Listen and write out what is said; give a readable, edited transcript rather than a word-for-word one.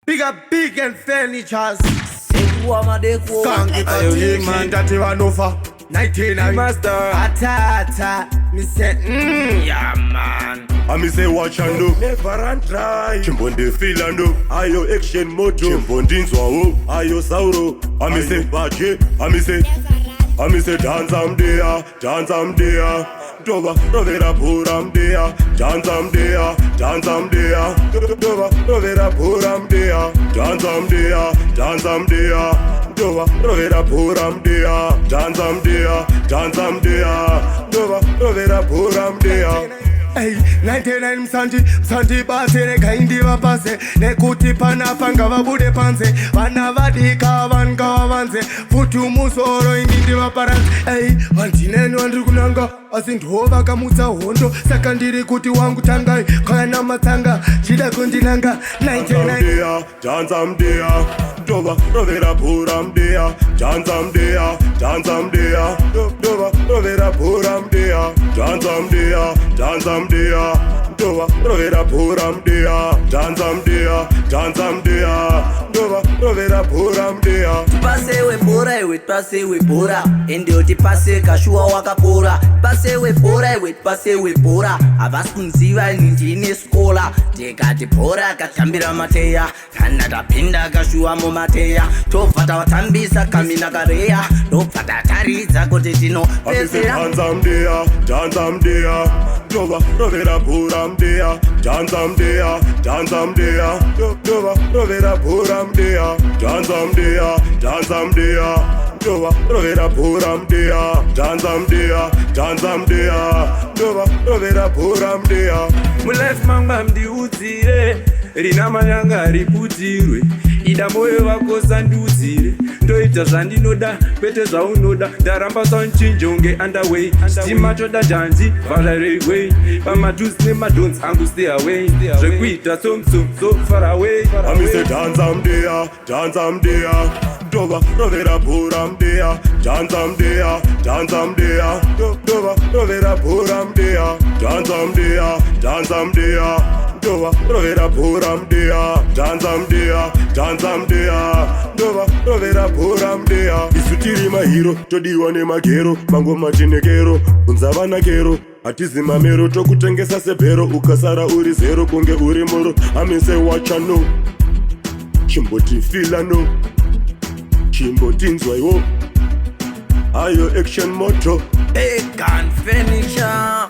Big up big and furnitures. Sekuru Va Madeko. Kangi man that you want over. 99 Master. Atata. Me say, yeah man. I me say watch and do. Never and try. Chimbonde feel and do. Ayo action moto. Chimbondin swawo. Ayo sauro. I me say baje. I me say dance am there. Dance am there. Dova rovera puram there. Dance am there. Dance am there. Dova rovera puram there. Dance am there. Dance am there. Dova rovera puram there. Dance am there. Dance am there. Dova rovera puram there. Hey, 99 msanti base nekaindi vapase nekuti panapa ngavabude panze vana vadika vangavanze futi musoro ingindi vaparanze. Hey, vandineni vandiri kunanga asi ndo vakamutsa hondo saka ndiri kuti wangu tangai kana matsanga chida kundinanga 99 dance am there. Dova rovera puram there. Dance am there. Dance am there. Dova rovera puram there. Dance am there. Dance am there. Dova rovera puram there. Dance am there. Dance am there. Dova rovera puram there. Tipase we bora iwe tipase we bora endio tipase kashua wakapora tipase we bora iwe tipase we bora avasi kunziva ndine skola tikati bora katambira mateya kana tapinda kashua mumateya tobva tavatambisa kamina kareya ndobva tataridza kuti tinopesera. Dance am there. Dance am there. Dova rovera puram there. Dance am there. Dance am there. Dova rovera puram there. Dance am there. Dance am there. Dova rovera puram there. Dance am there. Dance am there. Dova rovera puram there. Mulife manga mdiudzire rina manyanga riputirwe ida moyo wako sandudzire ndoita zvandinoda kwete zvaunoda ndaramba saunchinjonge underway timachoda janji valareway pamadusi nemadons angu stay away zvekuita so far away. I me say dance am there. Dance am there. Dova rovera puram there. Dance am there. Dance am there. Dova rovera puram there. Dance am there. Dance am there. Dova rovera puram there. Dance am there. Dance am there. Dova rovera puram there. Isutiri mahiro todiwa nemagero mangoma chinekero unzavana kero hatizi mamero tokutengesa sebhero ukasara uri zero kunge uri moro. I me say watch and know. Chimboti feel and know. Chimboti nzwaiwo. Ayo action moto. Big gun finisher.